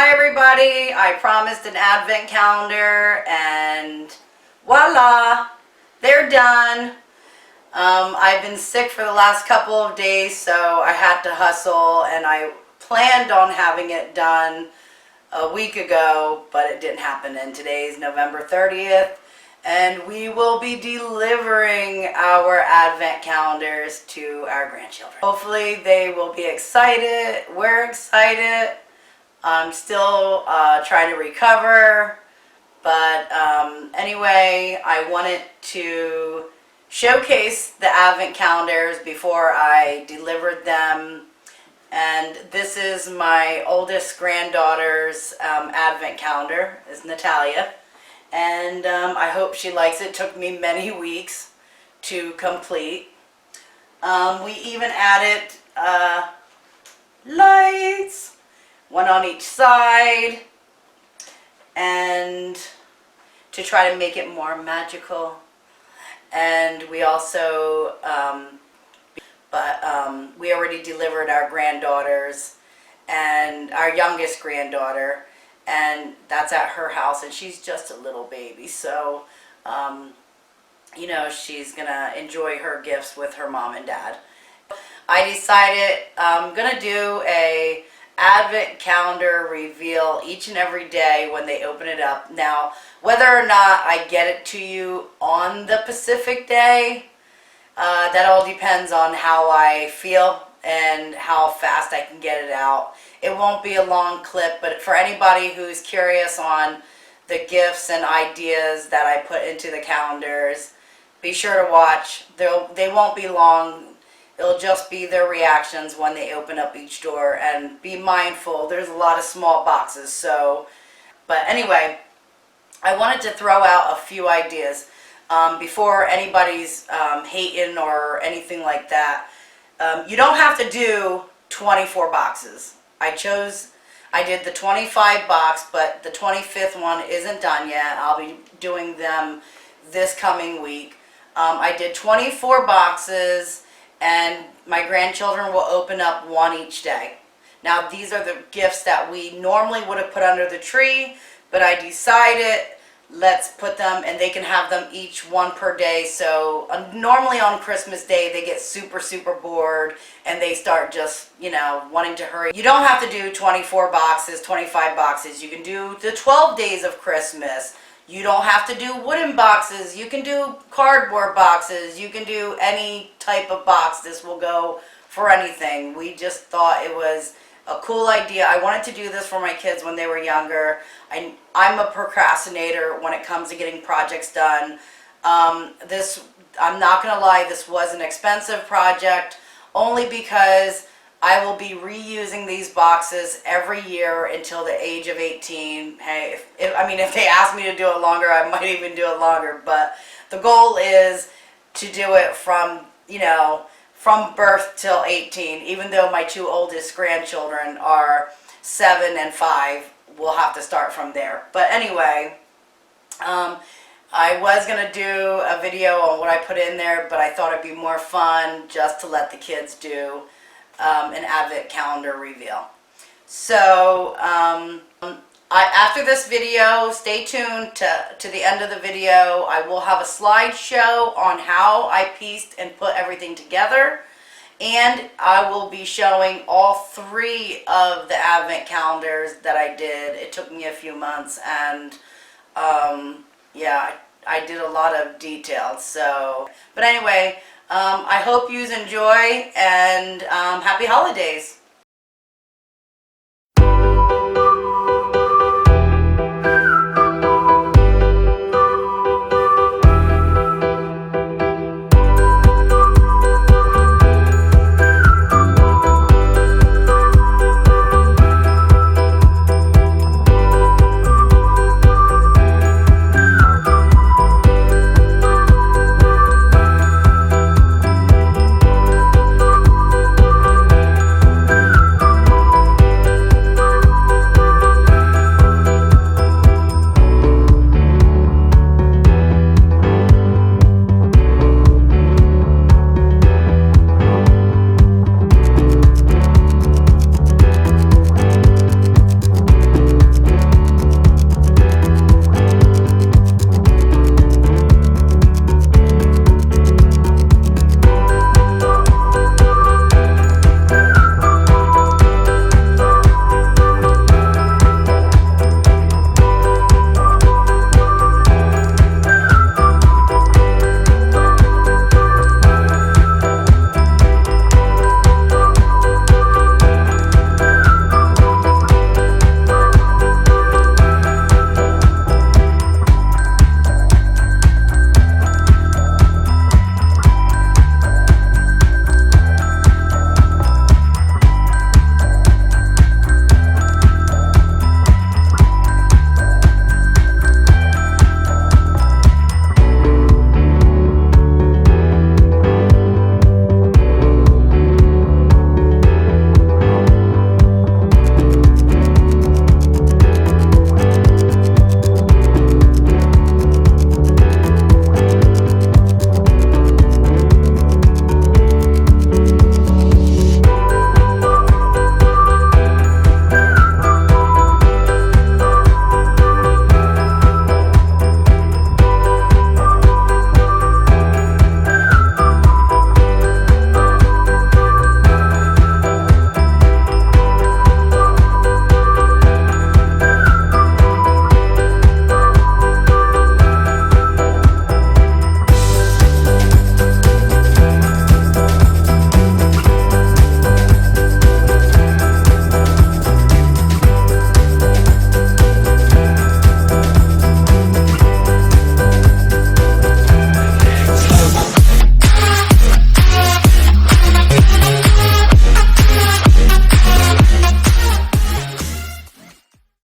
Hi everybody, I promised an advent calendar and voila, they're done. I've been sick for the last couple of days, so I had to hustle, and I planned on having it done a week ago, but it didn't happen. And today's November 30th, and we will be delivering our advent calendars to our grandchildren. Hopefully they will be excited. We're excited. I'm still trying to recover, but anyway, I wanted to showcase the advent calendars before I delivered them. And this is my oldest granddaughter's advent calendar, is Natalia, and I hope she likes it. It took me many weeks to complete. We even added lights, one on each side, and to try to make it more magical. And we also we already delivered our granddaughters and our youngest granddaughter, and that's at her house, and she's just a little baby, so you know, she's gonna enjoy her gifts with her mom and dad. I decided I'm gonna do a advent calendar reveal each and every day when they open it up. Now, whether or not I get it to you on the Pacific day, that all depends on how I feel and how fast I can get it out. It won't be a long clip, but for anybody who's curious on the gifts and ideas that I put into the calendars, be sure to watch. They won't be long. It'll just be their reactions when they open up each door, and be mindful. There's a lot of small boxes, so. But anyway, I wanted to throw out a few ideas before anybody's hating or anything like that. You don't have to do 24 boxes. I did the 25 box, but the 25th one isn't done yet. I'll be doing them this coming week. I did 24 boxes, and my grandchildren will open up one each day. Now, these are the gifts that we normally would have put under the tree, but I decided let's put them, and they can have them each one per day. So normally on Christmas Day they get super bored and they start just, you know, wanting to hurry. You don't have to do 24 boxes, 25 boxes. You can do the 12 days of Christmas. You don't have to do wooden boxes. You can do cardboard boxes. You can do any type of box. This will go for anything. We just thought it was a cool idea. I wanted to do this for my kids when they were younger. I'm a procrastinator when it comes to getting projects done. I'm not going to lie, this was an expensive project, only because I will be reusing these boxes every year until the age of 18. Hey, if they ask me to do it longer, I might even do it longer. But the goal is to do it from, you know, from birth till 18. Even though my two oldest grandchildren are 7 and 5, we'll have to start from there. But anyway, I was going to do a video on what I put in there, but I thought it'd be more fun just to let the kids do an advent calendar reveal. So after this video, stay tuned to the end of the video. I will have a slideshow on how I pieced and put everything together, and I will be showing all 3 of the advent calendars that I did. It took me a few months, and yeah, I did a lot of details. So, but anyway, I hope you enjoy, and happy holidays.